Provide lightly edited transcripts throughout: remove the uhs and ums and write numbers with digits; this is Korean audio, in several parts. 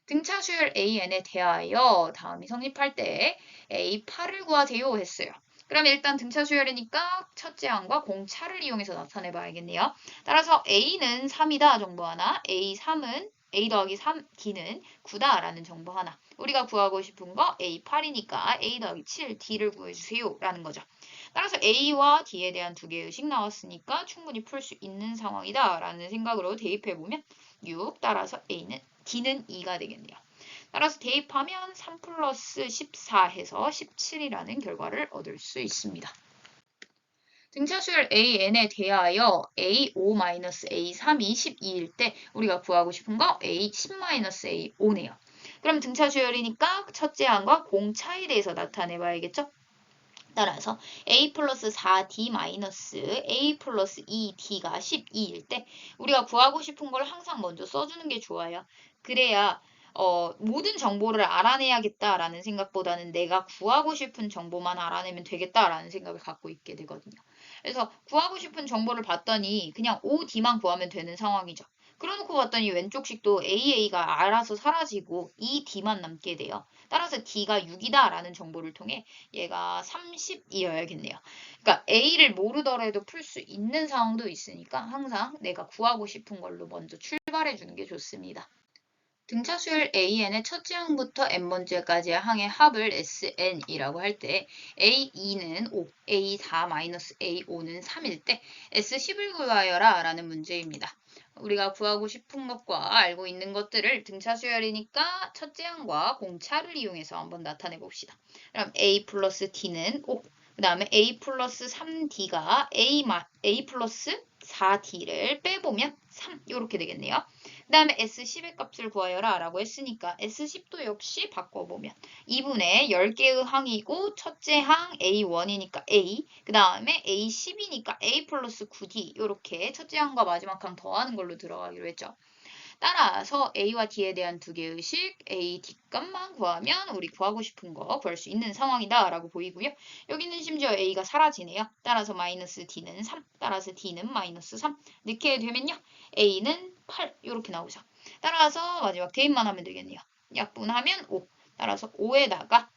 등차 수열 AN에 대하여 다음이 성립할 때 A8을 구하세요 했어요. 그럼 일단 등차 수열이니까 첫째 항과 공차를 이용해서 나타내 봐야겠네요. 따라서 A는 3이다 정보 하나, A3은 A 더하기 3, D는 9다 라는 정보 하나. 우리가 구하고 싶은 거 A8이니까 A 더하기 7, D를 구해주세요 라는 거죠. 따라서 A와 D에 대한 두 개의 의식 나왔으니까 충분히 풀 수 있는 상황이다 라는 생각으로 대입해보면 6, 따라서 D는 2가 되겠네요. 따라서 대입하면 3 플러스 14 해서 17이라는 결과를 얻을 수 있습니다. 등차수열 AN에 대하여 A5-A3이 12일 때 우리가 구하고 싶은 거 A10-A5네요. 그럼 등차수열이니까 첫째 항과 공차에 대해서 나타내 봐야겠죠? 따라서 A 플러스 4D 마이너스 A 플러스 2D가 12일 때 우리가 구하고 싶은 걸 항상 먼저 써주는 게 좋아요. 그래야 모든 정보를 알아내야겠다라는 생각보다는 내가 구하고 싶은 정보만 알아내면 되겠다라는 생각을 갖고 있게 되거든요. 그래서 구하고 싶은 정보를 봤더니 그냥 OD만 구하면 되는 상황이죠. 그러놓고 봤더니 왼쪽 식도 AA가 알아서 사라지고 2D만 남게 돼요. 따라서 D가 6이다 라는 정보를 통해 얘가 30이어야겠네요. 그러니까 A를 모르더라도 풀 수 있는 상황도 있으니까 항상 내가 구하고 싶은 걸로 먼저 출발해 주는 게 좋습니다. 등차 수열 AN의 첫째 항부터 n번째까지의 항의 합을 SN이라고 할 때 A2는 5, A4-A5는 3일 때 S10을 구하여라 라는 문제입니다. 우리가 구하고 싶은 것과 알고 있는 것들을 등차 수열이니까 첫째 항과 공차를 이용해서 한번 나타내 봅시다. 그럼 A 플러스 D는 5, 그 다음에 A 플러스 3D가 A 플러스 4D를 빼보면 3 이렇게 되겠네요. 그 다음에 S10의 값을 구하여라 라고 했으니까 S10도 역시 바꿔보면 2분의 10개의 항이고 첫째 항 A1이니까 A, 그 다음에 A10이니까 A 플러스 9D 이렇게 첫째 항과 마지막 항 더하는 걸로 들어가기로 했죠. 따라서 A와 D에 대한 두 개의 식 A, D 값만 구하면 우리 구하고 싶은 거 구할 수 있는 상황이다 라고 보이고요. 여기는 심지어 A가 사라지네요. 따라서 마이너스 D는 3, 따라서 D는 마이너스 3. 넣게 되면요. A는 8 이렇게 나오죠. 따라서 마지막 대입만 하면 되겠네요. 약분하면 5. 따라서 5에다가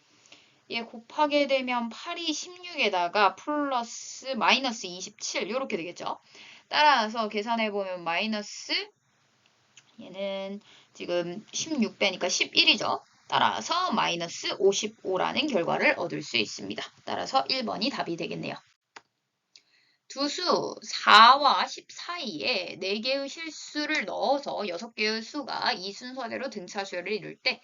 얘 곱하게 되면 8이 16에다가 플러스 마이너스 27 이렇게 되겠죠. 따라서 계산해보면 마이너스 얘는 지금 16배니까 11이죠. 따라서 마이너스 55라는 결과를 얻을 수 있습니다. 따라서 1번이 답이 되겠네요. 두수 4와 10 사이에 4개의 실수를 넣어서 6개의 수가 이 순서대로 등차수열을 이룰 때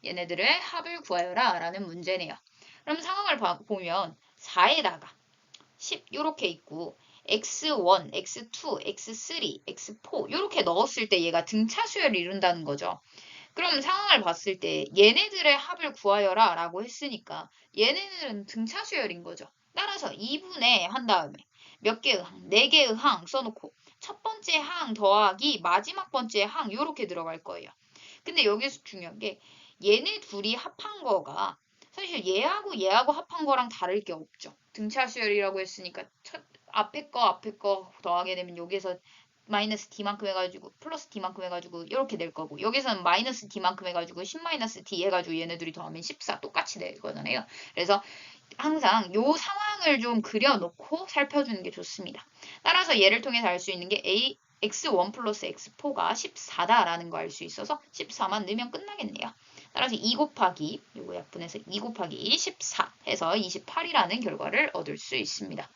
얘네들의 합을 구하여라 라는 문제네요. 그럼 상황을 보면 4에다가 10 이렇게 있고 x1, x2, x3, x4 이렇게 넣었을 때 얘가 등차 수열을 이룬다는 거죠. 그럼 상황을 봤을 때 얘네들의 합을 구하여라 라고 했으니까 얘네들은 등차 수열인 거죠. 따라서 2분의 한 다음에 몇 개의 항, 4개의 항 써놓고 첫 번째 항 더하기 마지막 번째 항 이렇게 들어갈 거예요. 근데 여기서 중요한 게 얘네 둘이 합한 거가 사실 얘하고 합한 거랑 다를 게 없죠. 등차 수열이라고 했으니까 앞에 거 더하게 되면 여기서 마이너스 D만큼 해가지고 플러스 D만큼 해가지고 이렇게 될 거고 여기서는 마이너스 D만큼 해가지고 10 마이너스 D 해가지고 얘네들이 더하면 14 똑같이 되거든요. 그래서 항상 요 상황을 좀 그려놓고 살펴주는 게 좋습니다. 따라서 얘를 통해서 알 수 있는 게 x1 플러스 x4가 14다라는 거 알 수 있어서 14만 넣으면 끝나겠네요. 따라서 2 곱하기 요거 약분해서 2 곱하기 14 해서 28이라는 결과를 얻을 수 있습니다.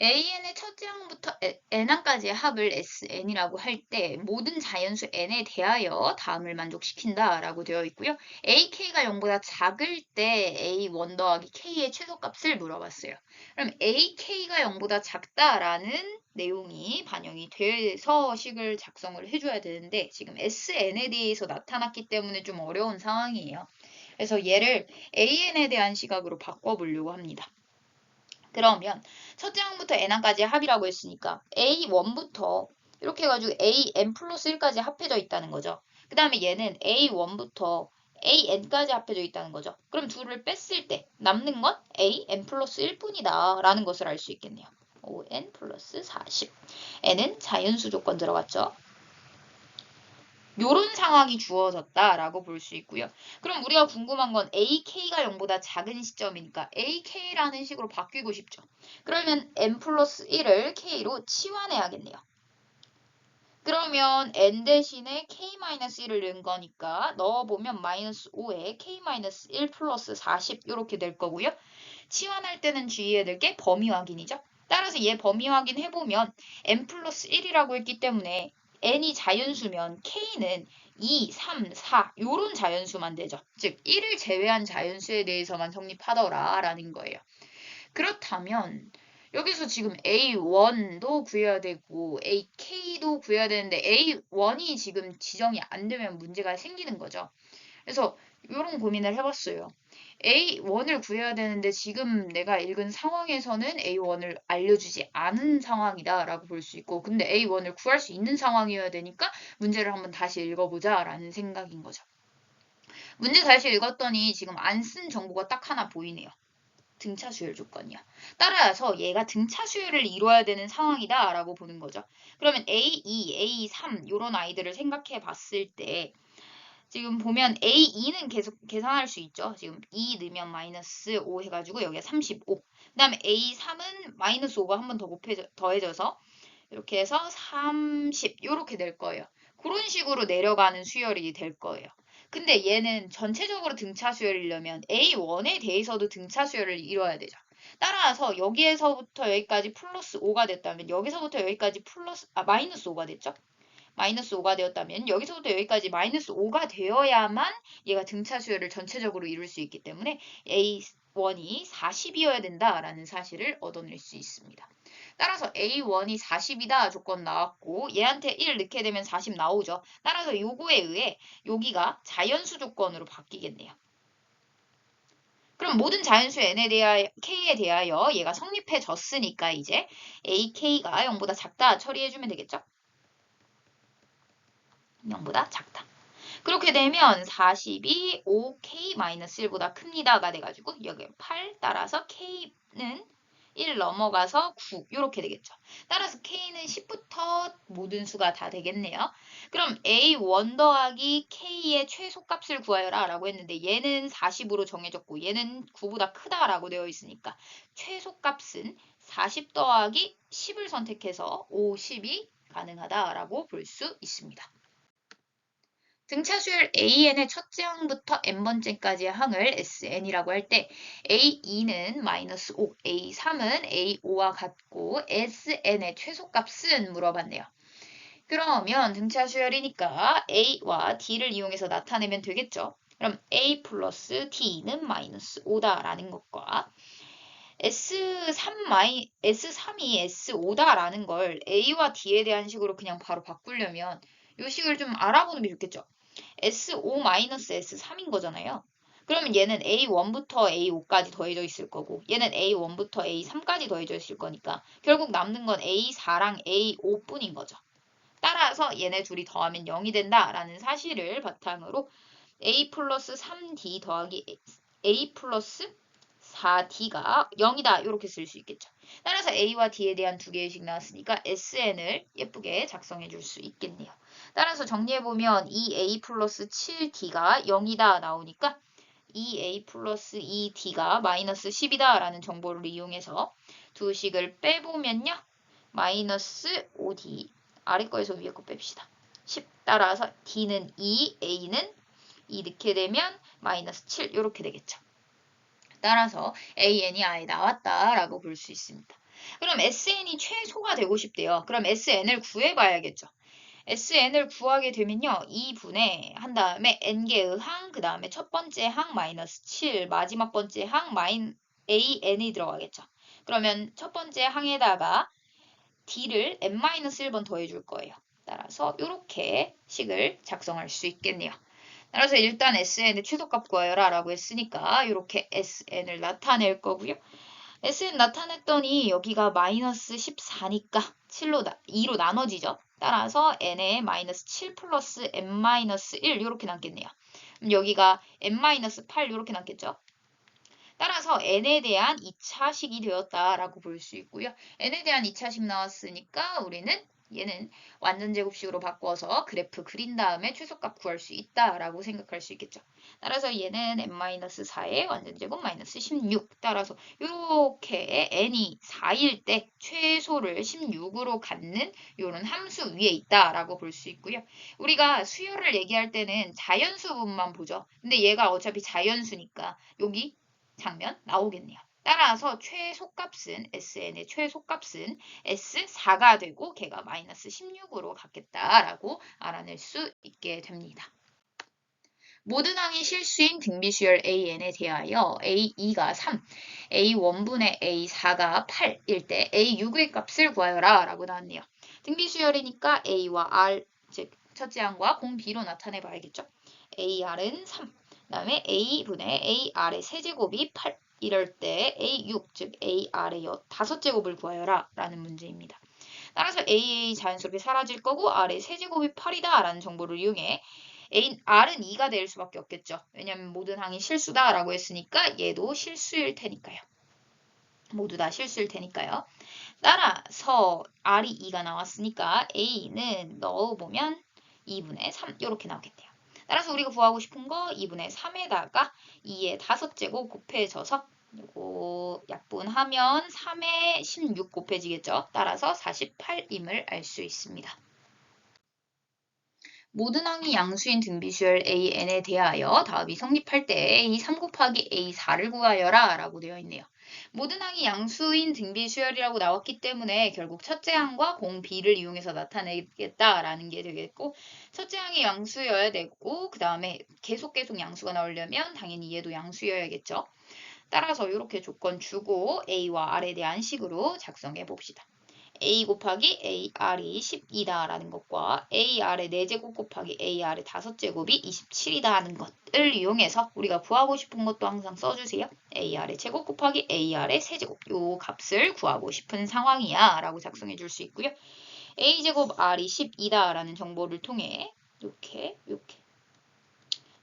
AN의 첫째 항부터 N항까지의 합을 SN이라고 할 때 모든 자연수 N에 대하여 다음을 만족시킨다 라고 되어 있고요. AK가 0보다 작을 때 A1 더하기 K의 최소값을 물어봤어요. 그럼 AK가 0보다 작다라는 내용이 반영이 돼서 식을 작성을 해줘야 되는데 지금 SN에 대해서 나타났기 때문에 좀 어려운 상황이에요. 그래서 얘를 AN에 대한 시각으로 바꿔보려고 합니다. 그러면 첫째 항부터 n항까지 합이라고 했으니까 a1부터 이렇게 해가지고 an 플러스 1까지 합해져 있다는 거죠. 그 다음에 얘는 a1부터 an까지 합해져 있다는 거죠. 그럼 둘을 뺐을 때 남는 건 an 플러스 1뿐이다 라는 것을 알 수 있겠네요. 5n 플러스 40. n은 자연수 조건 들어갔죠. 요런 상황이 주어졌다라고 볼 수 있고요. 그럼 우리가 궁금한 건 AK가 0보다 작은 시점이니까 AK라는 식으로 바뀌고 싶죠. 그러면 n 플러스 1을 K로 치환해야겠네요. 그러면 n 대신에 k-1을 넣은 거니까 넣어보면 마이너스 5에 k-1 플러스 40 이렇게 될 거고요. 치환할 때는 주의해야 될 게 범위 확인이죠. 따라서 얘 범위 확인해보면 n 플러스 1이라고 했기 때문에 n이 자연수면 k는 2, 3, 4 요런 자연수만 되죠. 즉 1을 제외한 자연수에 대해서만 성립하더라라는 거예요. 그렇다면 여기서 지금 A1도 구해야 되고 AK도 구해야 되는데 A1이 지금 지정이 안 되면 문제가 생기는 거죠. 그래서 이런 고민을 해봤어요. A1을 구해야 되는데 지금 내가 읽은 상황에서는 A1을 알려주지 않은 상황이다라고 볼 수 있고 근데 A1을 구할 수 있는 상황이어야 되니까 문제를 한번 다시 읽어보자라는 생각인 거죠. 문제 다시 읽었더니 지금 안 쓴 정보가 딱 하나 보이네요. 등차 수열 조건이야. 따라서 얘가 등차 수열을 이루어야 되는 상황이다라고 보는 거죠. 그러면 A2, A3 이런 아이들을 생각해 봤을 때 지금 보면 A2는 계속 계산할 수 있죠. 지금 2 넣으면 마이너스 5 해가지고 여기가 35. 그 다음에 A3은 마이너스 5가 한 번 더 더해져서 이렇게 해서 30 이렇게 될 거예요. 그런 식으로 내려가는 수열이 될 거예요. 근데 얘는 전체적으로 등차 수열이려면 A1에 대해서도 등차 수열을 이뤄야 되죠. 따라서 여기에서부터 여기까지 플러스 5가 됐다면 여기서부터 여기까지 마이너스 5가 됐죠. 마이너스 5가 되었다면 여기서부터 여기까지 마이너스 5가 되어야만 얘가 등차 수열을 전체적으로 이룰 수 있기 때문에 A1이 40이어야 된다라는 사실을 얻어낼 수 있습니다. 따라서 A1이 40이다 조건 나왔고 얘한테 1 넣게 되면 40 나오죠. 따라서 요거에 의해 여기가 자연수 조건으로 바뀌겠네요. 그럼 모든 자연수 n에 대하여 k에 대하여 얘가 성립해졌으니까 이제 ak가 0보다 작다 처리해주면 되겠죠? 0보다 작다. 그렇게 되면 40이 5k-1보다 큽니다가 돼가지고 여기 8 따라서 k는 1 넘어가서 9 이렇게 되겠죠. 따라서 k는 10부터 모든 수가 다 되겠네요. 그럼 a1 더하기 k의 최소값을 구하여라 라고 했는데 얘는 40으로 정해졌고 얘는 9보다 크다라고 되어 있으니까 최소값은 40 더하기 10을 선택해서 50이 가능하다라고 볼 수 있습니다. 등차 수열 AN의 첫째 항부터 n번째까지의 항을 SN이라고 할 때 A2는 마이너스 5, A3은 A5와 같고 SN의 최소값은 물어봤네요. 그러면 등차 수열이니까 A와 D를 이용해서 나타내면 되겠죠. 그럼 A 플러스 D는 마이너스 5다라는 것과 S3이 S5다라는 걸 A와 D에 대한 식으로 그냥 바로 바꾸려면 이 식을 좀 알아보는 게 좋겠죠. S5-S3인 거잖아요. 그러면 얘는 A1부터 A5까지 더해져 있을 거고 얘는 A1부터 A3까지 더해져 있을 거니까 결국 남는 건 A4랑 A5뿐인 거죠. 따라서 얘네 둘이 더하면 0이 된다라는 사실을 바탕으로 A 플러스 3D 더하기 A 플러스 4D가 0이다 이렇게 쓸 수 있겠죠. 따라서 A와 D에 대한 두 개의식 나왔으니까 SN을 예쁘게 작성해 줄 수 있겠네요. 따라서 정리해보면 2A 플러스 7D가 0이다 나오니까 2A 플러스 2D가 마이너스 10이다 라는 정보를 이용해서 두 식을 빼보면요. 마이너스 5D 아래 거에서 위에 거 뺍시다. 10 따라서 D는 2, A는 2 넣게 되면 마이너스 7 이렇게 되겠죠. 따라서 AN이 아예 나왔다라고 볼 수 있습니다. 그럼 SN이 최소가 되고 싶대요. 그럼 SN을 구해봐야겠죠. SN을 구하게 되면요. 2분의 한 다음에 n개의 항, 그 다음에 첫 번째 항 마이너스 7, 마지막 번째 항 AN이 들어가겠죠. 그러면 첫 번째 항에다가 D를 n-1번 더해줄 거예요. 따라서 이렇게 식을 작성할 수 있겠네요. 따라서 일단 SN의 최소값 구하여라 라고 했으니까 이렇게 SN을 나타낼 거고요. SN 나타냈더니 여기가 마이너스 14니까 2로 나눠지죠. 따라서 n에 마이너스 7 플러스 n-1 이렇게 남겠네요. 그럼 여기가 n-8 이렇게 남겠죠. 따라서 n에 대한 2차식이 되었다라고 볼 수 있고요. n에 대한 2차식 나왔으니까 우리는 얘는 완전 제곱식으로 바꿔서 그래프 그린 다음에 최소값 구할 수 있다라고 생각할 수 있겠죠. 따라서 얘는 n-4의 완전 제곱 마이너스 16. 따라서 이렇게 n이 4일 때 최소를 16으로 갖는 이런 함수 위에 있다라고 볼 수 있고요. 우리가 수열을 얘기할 때는 자연수분만 보죠. 근데 얘가 어차피 자연수니까 여기 장면 나오겠네요. 따라서 최소값은 SN의 최소값은 S4가 되고 걔가 마이너스 16으로 갖겠다라고 알아낼 수 있게 됩니다. 모든 항이 실수인 등비수열 AN에 대하여 A2가 3, A1분의 A4가 8일 때 A6의 값을 구하여라 라고 나왔네요. 등비수열이니까 A와 R, 즉 첫째 항과 공 B로 나타내 봐야겠죠. AR은 3, 그 다음에 A분의 AR의 세제곱이 8, 이럴 때 A6, 즉 AR의 5제곱을 구하여라 라는 문제입니다. 따라서 AA 자연스럽게 사라질 거고 R의 세제곱이 8이다 라는 정보를 이용해 R은 2가 될 수밖에 없겠죠. 왜냐하면 모든 항이 실수다 라고 했으니까 얘도 실수일 테니까요. 모두 다 실수일 테니까요. 따라서 R이 2가 나왔으니까 A는 넣어보면 2분의 3 이렇게 나오겠네요. 따라서 우리가 구하고 싶은 거 2분의 3에다가 2의 5제곱 곱해져서 이거 약분하면 3의 16 곱해지겠죠. 따라서 48임을 알 수 있습니다. 모든 항이 양수인 등비수열 AN에 대하여 답이 성립할 때 A3 곱하기 A4를 구하여라 라고 되어 있네요. 모든 항이 양수인 등비수열이라고 나왔기 때문에 결국 첫째 항과 공 B를 이용해서 나타내겠다라는 게 되겠고 첫째 항이 양수여야 되고 그 다음에 계속 양수가 나오려면 당연히 얘도 양수여야겠죠. 따라서 이렇게 조건 주고 A와 R에 대한 식으로 작성해 봅시다. A 곱하기 AR이 12다라는 것과 AR의 4제곱 곱하기 AR의 5제곱이 27이다 하는 것을 이용해서 우리가 구하고 싶은 것도 항상 써주세요. AR의 제곱 곱하기 AR의 세제곱 요 값을 구하고 싶은 상황이야 라고 작성해 줄 수 있고요. A제곱 R이 12다라는 정보를 통해 이렇게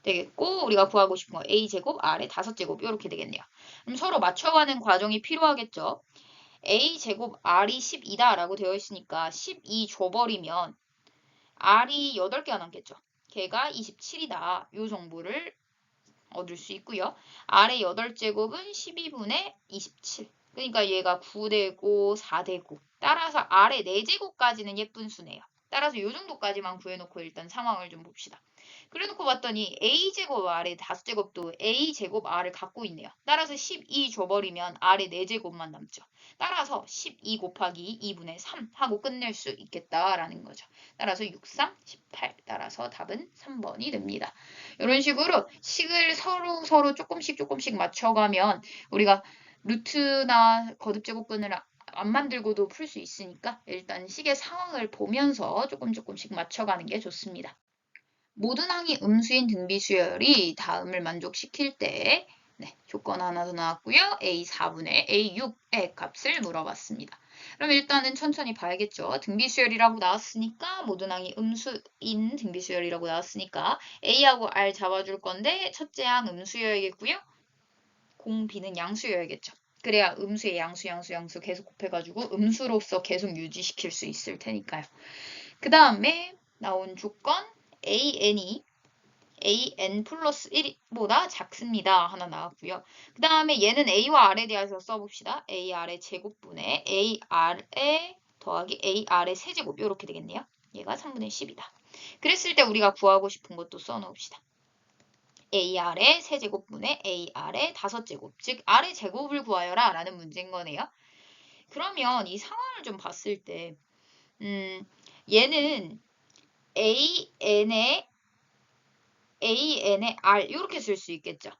되겠고 우리가 구하고 싶은 거 A제곱 R의 5제곱 이렇게 되겠네요. 그럼 서로 맞춰가는 과정이 필요하겠죠. A제곱 R이 12다라고 되어 있으니까 12 줘버리면 R이 8개가 남겠죠. 걔가 27이다. 이 정보를 얻을 수 있고요. R의 8제곱은 12분의 27. 그러니까 얘가 9되고 4되고 따라서 R의 4제곱까지는 예쁜 수네요. 따라서 이 정도까지만 구해놓고 일단 상황을 좀 봅시다. 그래놓고 봤더니 A제곱 R의 5제곱도 A제곱 R을 갖고 있네요. 따라서 12 줘버리면 R의 4제곱만 남죠. 따라서 12 곱하기 2분의 3 하고 끝낼 수 있겠다라는 거죠. 따라서 6, 3, 18. 따라서 답은 3번이 됩니다. 이런 식으로 식을 서로 조금씩 맞춰가면 우리가 루트나 거듭제곱근을 안 만들고도 풀 수 있으니까 일단 식의 상황을 보면서 조금씩 맞춰가는 게 좋습니다. 모든 항이 음수인 등비수열이 다음을 만족시킬 때 조건 하나 더 나왔고요. A4분의 A6의 값을 물어봤습니다. 그럼 일단은 천천히 봐야겠죠. 등비수열이라고 나왔으니까 모든 항이 음수인 등비수열이라고 나왔으니까 A하고 R 잡아줄 건데 첫째 항 음수여야겠고요. 공 B는 양수여야겠죠. 그래야 음수의 양수 계속 곱해가지고 음수로서 계속 유지시킬 수 있을 테니까요. 그 다음에 나온 조건 AN이 AN 플러스 1보다 작습니다. 하나 나왔고요. 그 다음에 얘는 A와 R에 대해서 써봅시다. AR의 제곱분의 AR의 더하기 AR의 세제곱 이렇게 되겠네요. 얘가 3분의 10이다. 그랬을 때 우리가 구하고 싶은 것도 써놓읍시다. AR의 세제곱분의 AR의 5제곱, 즉 R의 제곱을 구하여라 라는 문제인 거네요. 그러면 이 상황을 좀 봤을 때 얘는 AN의 R 이렇게 쓸 수 있겠죠.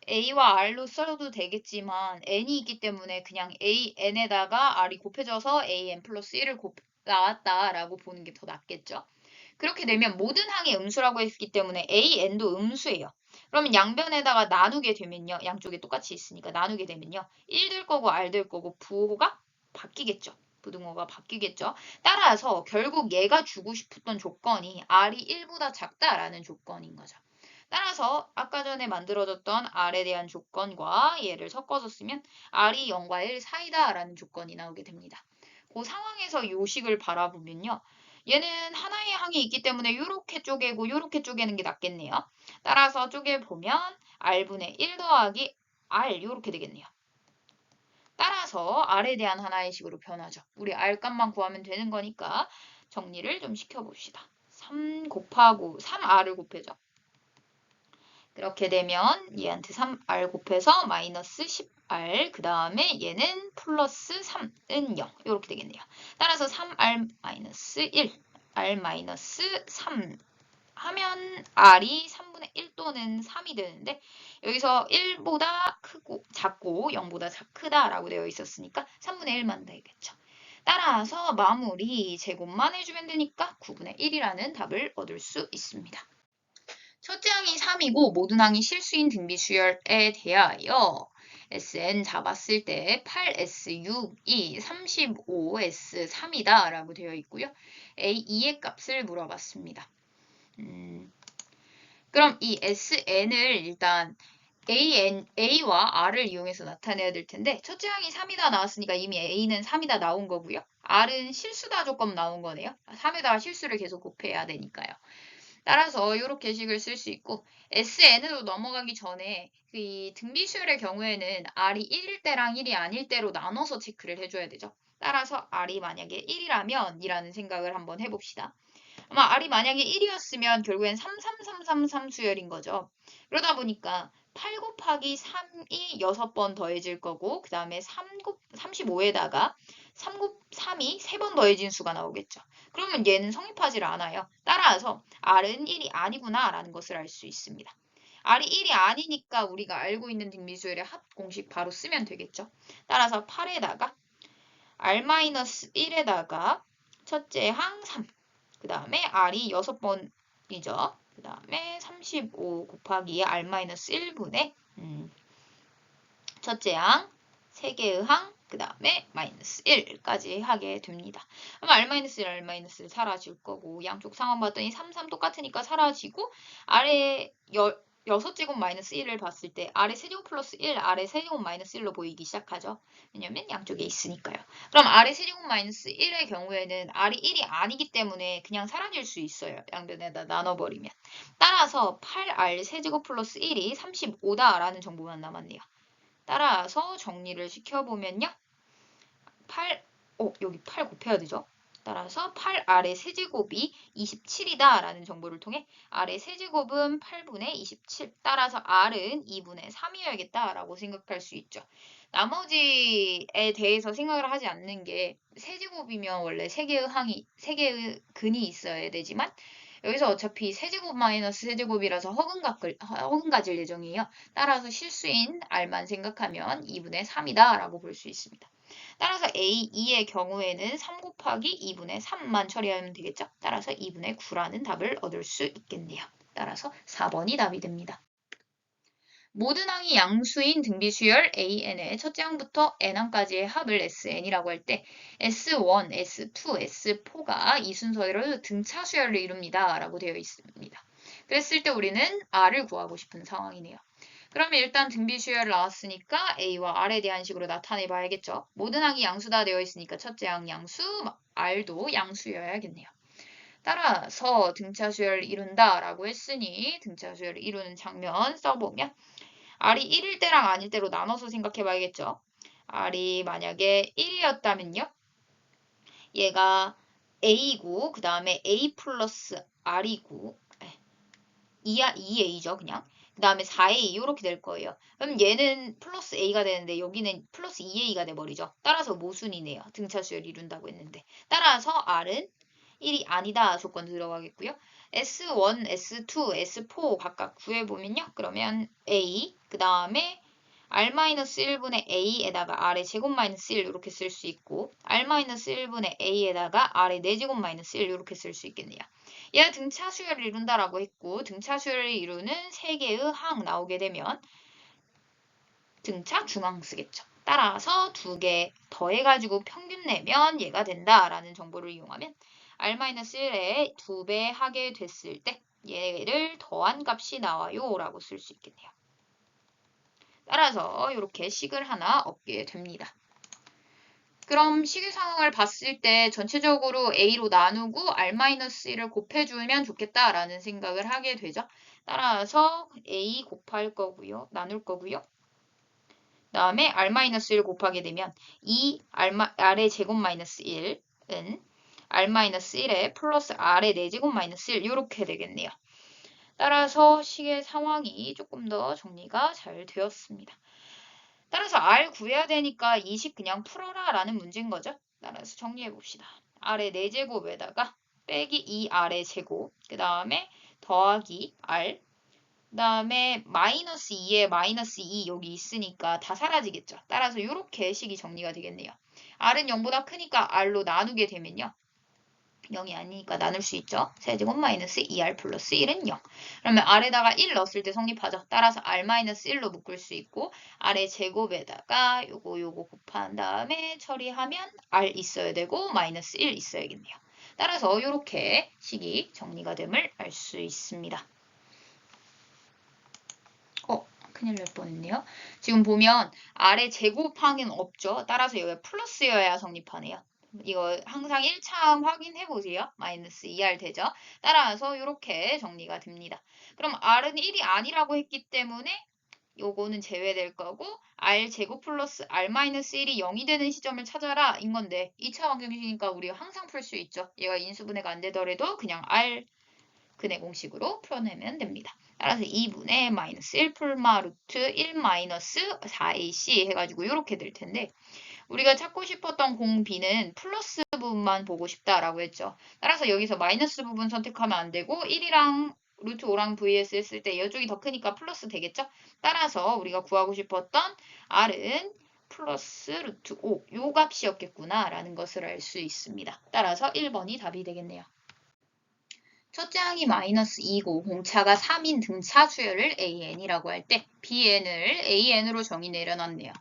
A와 R로 써도 되겠지만 N이 있기 때문에 그냥 AN에다가 R이 곱해져서 AN 플러스 1을 나왔다라고 보는 게 더 낫겠죠. 그렇게 되면 모든 항이 음수라고 했기 때문에 AN도 음수예요. 그러면 양변에다가 나누게 되면요. 양쪽에 똑같이 있으니까 나누게 되면요. 1 될 거고 R 될 거고 부호가 바뀌겠죠. 부등호가 바뀌겠죠. 따라서 결국 얘가 주고 싶었던 조건이 R이 1보다 작다라는 조건인 거죠. 따라서 아까 전에 만들어졌던 R에 대한 조건과 얘를 섞어서 쓰면 R이 0과 1 사이다 라는 조건이 나오게 됩니다. 그 상황에서 요식을 바라보면요. 얘는 하나의 항이 있기 때문에 이렇게 쪼개고 이렇게 쪼개는 게 낫겠네요. 따라서 쪼개보면 R분의 1 더하기 R 이렇게 되겠네요. 따라서 R에 대한 하나의 식으로 변하죠. 우리 R 값만 구하면 되는 거니까 정리를 좀 시켜봅시다. 3 곱하고 3R을 곱해줘. 그렇게 되면 얘한테 3R 곱해서 마이너스 10R 그 다음에 얘는 플러스 3은 0 이렇게 되겠네요. 따라서 3R 마이너스 1 R 마이너스 3 하면 R이 3분의 1 또는 3이 되는데 여기서 1보다 크고 작고 0보다 크다라고 되어 있었으니까 3분의 1만 되겠죠. 따라서 마무리 제곱만 해주면 되니까 9분의 1이라는 답을 얻을 수 있습니다. 첫째 항이 3이고 모든 항이 실수인 등비 수열에 대하여 Sn 잡았을 때 8S6이 35S3이다 라고 되어 있고요. A2의 값을 물어봤습니다. 그럼 이 Sn을 일단 A와 R을 이용해서 나타내야 될 텐데 첫째 항이 3이다 나왔으니까 이미 A는 3이다 나온 거고요. R은 실수다 조건 나온 거네요. 3에다가 실수를 계속 곱해야 되니까요. 따라서 이렇게 식을 쓸 수 있고 SN으로 넘어가기 전에 이 등비수열의 경우에는 R이 1일 때랑 1이 아닐 때로 나눠서 체크를 해줘야 되죠. 따라서 R이 만약에 1이라면 이라는 생각을 한번 해봅시다. 아마 R이 만약에 1이었으면 결국엔 33333 수열인 거죠. 그러다 보니까 8 곱하기 3이 6번 더해질 거고 그 다음에 35에다가 3이 3번 더해진 수가 나오겠죠. 그러면 얘는 성립하지 않아요. 따라서 R은 1이 아니구나 라는 것을 알 수 있습니다. R이 1이 아니니까 우리가 알고 있는 등비수열의 합 공식 바로 쓰면 되겠죠. 따라서 8에다가 R-1에다가 첫째 항 3, 그 다음에 R이 6번이죠. 그 다음에 35 곱하기 R-1분의 첫째 항, 3개의 항, 그 다음에 마이너스 1까지 하게 됩니다. 그럼 R-1, R-1 사라질 거고 양쪽 상황 봤더니 3, 3 똑같으니까 사라지고 아래 6제곱 마이너스 1을 봤을 때 아래 세제곱 플러스 1, 아래 세제곱 마이너스 1로 보이기 시작하죠. 왜냐면 양쪽에 있으니까요. 그럼 아래 세제곱 마이너스 1의 경우에는 R이 1이 아니기 때문에 그냥 사라질 수 있어요. 양변에다 나눠버리면. 따라서 8R 세제곱 플러스 1이 35다라는 정보만 남았네요. 따라서 정리를 시켜보면요. 여기 8 곱해야 되죠. 따라서 8R의 세제곱이 27이다 라는 정보를 통해 R의 세제곱은 8분의 27. 따라서 R은 2분의 3이어야겠다 라고 생각할 수 있죠. 나머지에 대해서 생각을 하지 않는 게 세제곱이면 원래 3개의 근이 있어야 되지만 여기서 어차피 세제곱 마이너스 세제곱이라서 허근가질 예정이에요. 따라서 실수인 R만 생각하면 2분의 3이다 라고 볼 수 있습니다. 따라서 A2의 경우에는 3 곱하기 2분의 3만 처리하면 되겠죠. 따라서 2분의 9라는 답을 얻을 수 있겠네요. 따라서 4번이 답이 됩니다. 모든 항이 양수인 등비수열 AN의 첫째 항부터 N항까지의 합을 SN이라고 할 때 S1, S2, S4가 이 순서대로 등차 수열을 이룹니다. 라고 되어 있습니다. 그랬을 때 우리는 R을 구하고 싶은 상황이네요. 그러면 일단 등비수열을 나왔으니까 A와 R에 대한 식으로 나타내 봐야겠죠. 모든 항이 양수다 되어 있으니까 첫째 항 양수, R도 양수여야겠네요. 따라서 등차 수열을 이룬다 라고 했으니 등차 수열을 이루는 장면 써보면 R이 1일 때랑 아닐 때로 나눠서 생각해 봐야겠죠. R이 만약에 1이었다면요. 얘가 A고 그 다음에 A 플러스 R이고 2A죠 그냥. 그 다음에 4A 이렇게 될 거예요. 그럼 얘는 플러스 A가 되는데 여기는 플러스 2A가 돼버리죠. 따라서 모순이네요. 등차 수열 이룬다고 했는데. 따라서 R은 1이 아니다 조건 들어가겠고요. S1, S2, S4 각각 구해보면요. 그러면 A, 그 다음에 R-1분의 A에다가 R의 제곱 마이너스 1 이렇게 쓸 수 있고 R-1분의 A에다가 R의 4제곱 마이너스 1 이렇게 쓸 수 있겠네요. 얘가 등차 수열을 이룬다라고 했고 등차 수열을 이루는 3개의 항 나오게 되면 등차 중항 쓰겠죠. 따라서 2개 더해가지고 평균 내면 얘가 된다라는 정보를 이용하면 R-1에 2배 하게 됐을 때 얘를 더한 값이 나와요 라고 쓸 수 있겠네요. 따라서 이렇게 식을 하나 얻게 됩니다. 그럼 시계 상황을 봤을 때 전체적으로 A로 나누고 R-1을 곱해주면 좋겠다라는 생각을 하게 되죠. 따라서 A 곱할 거고요. 나눌 거고요. 다음에 R-1 곱하게 되면 2 R의 제곱 마이너스 1은 R-1에 플러스 R의 4제곱 마이너스 1 이렇게 되겠네요. 따라서 식의 상황이 조금 더 정리가 잘 되었습니다. 따라서 R 구해야 되니까 20 그냥 풀어라 라는 문제인 거죠. 따라서 정리해 봅시다. R의 4제곱에다가 빼기 2R의 제곱, 그 다음에 더하기 R, 그 다음에 마이너스 2에 마이너스 2 여기 있으니까 다 사라지겠죠. 따라서 이렇게 식이 정리가 되겠네요. R은 0보다 크니까 R로 나누게 되면요. 0이 아니니까 나눌 수 있죠. 세제곱 마이너스 2R 플러스 1은 0. 그러면 R에다가 1 넣었을 때 성립하죠. 따라서 R 마이너스 1로 묶을 수 있고 R의 제곱에다가 요거 곱한 다음에 처리하면 R 있어야 되고 마이너스 1 있어야겠네요. 따라서 이렇게 식이 정리가 됨을 알 수 있습니다. 큰일 날 뻔했네요. 지금 보면 R의 제곱항은 없죠. 따라서 여기 플러스여야 성립하네요. 이거 항상 1차 확인해 보세요. 마이너스 2R 되죠. 따라서 이렇게 정리가 됩니다. 그럼 R은 1이 아니라고 했기 때문에 요거는 제외될 거고 R 제곱 플러스 R 마이너스 1이 0이 되는 시점을 찾아라 인 건데 2차 방정식이니까 우리가 항상 풀 수 있죠. 얘가 인수분해가 안 되더라도 그냥 R 근의 공식으로 풀어내면 됩니다. 따라서 2분의 마이너스 1 풀마 루트 1 마이너스 4ac 해가지고 이렇게 될 텐데 우리가 찾고 싶었던 공 B는 플러스 부분만 보고 싶다라고 했죠. 따라서 여기서 마이너스 부분 선택하면 안 되고 1이랑 루트 5랑 vs 했을 때 이쪽이 더 크니까 플러스 되겠죠. 따라서 우리가 구하고 싶었던 R은 플러스 루트 5 요 값이었겠구나 라는 것을 알 수 있습니다. 따라서 1번이 답이 되겠네요. 첫째 항이 마이너스 2고 공차가 3인 등차 수열을 AN이라고 할 때 BN을 AN으로 정의 내려놨네요.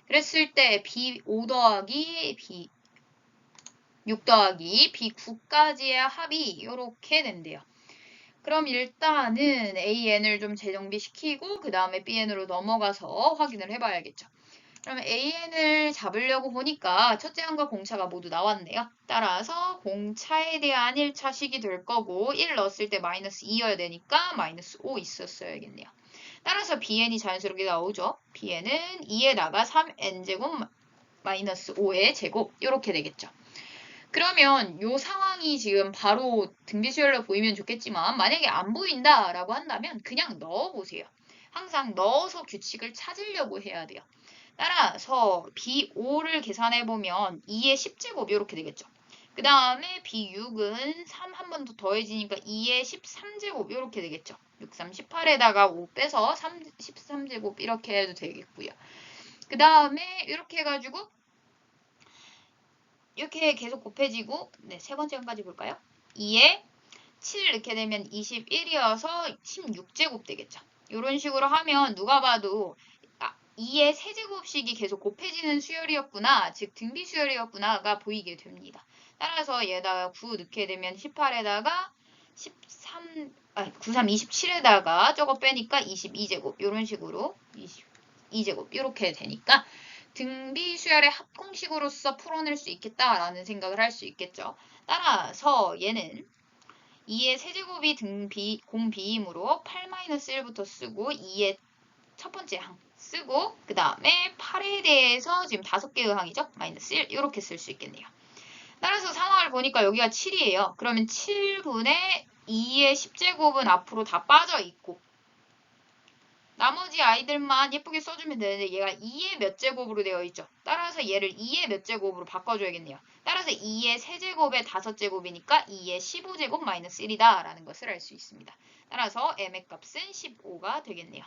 그랬을 때 B5 더하기 B6 더하기 B9까지의 합이 이렇게 된대요. 그럼 일단은 AN을 좀 재정비시키고 그 다음에 BN으로 넘어가서 확인을 해봐야겠죠. 그러면 AN을 잡으려고 보니까 첫째 항과 공차가 모두 나왔네요. 따라서 공차에 대한 1차 식이 될 거고 1 넣었을 때 마이너스 2여야 되니까 마이너스 5 있었어야겠네요. 따라서 BN이 자연스럽게 나오죠. BN은 2에다가 3n제곱 마이너스 5의 제곱 이렇게 되겠죠. 그러면 이 상황이 지금 바로 등비수열로 보이면 좋겠지만 만약에 안 보인다라고 한다면 그냥 넣어보세요. 항상 넣어서 규칙을 찾으려고 해야 돼요. 따라서 B5를 계산해보면 2의 10제곱 이렇게 되겠죠. 그 다음에 B6은 3 한 번 더 더해지니까 2의 13제곱 이렇게 되겠죠. 6, 3, 18에다가 5 빼서 13제곱 이렇게 해도 되겠고요. 그 다음에 이렇게 해가지고 이렇게 계속 곱해지고 세 번째 항까지 볼까요? 2에 7 이렇게 되면 21이어서 16제곱 되겠죠. 이런 식으로 하면 누가 봐도 2의 세제곱식이 계속 곱해지는 수열이었구나, 즉 등비 수열이었구나가 보이게 됩니다. 따라서 얘다가 9 넣게 되면 18에다가 9, 3, 27에다가 저거 빼니까 22제곱 이런 식으로 22제곱 이렇게 되니까 등비 수열의 합공식으로서 풀어낼 수 있겠다라는 생각을 할 수 있겠죠. 따라서 얘는 2의 세제곱이 공 B이므로 8-1부터 쓰고 2의 첫 번째 항 쓰고 그 다음에 8에 대해서 지금 5개의 항이죠. 마이너스 1 이렇게 쓸 수 있겠네요. 따라서 상황을 보니까 여기가 7이에요. 그러면 7분의 2의 10제곱은 앞으로 다 빠져 있고 나머지 아이들만 예쁘게 써주면 되는데 얘가 2의 몇 제곱으로 되어 있죠. 따라서 얘를 2의 몇 제곱으로 바꿔줘야겠네요. 따라서 2의 세제곱의 5제곱이니까 2의 15제곱 마이너스 1이다 라는 것을 알 수 있습니다. 따라서 m의 값은 15가 되겠네요.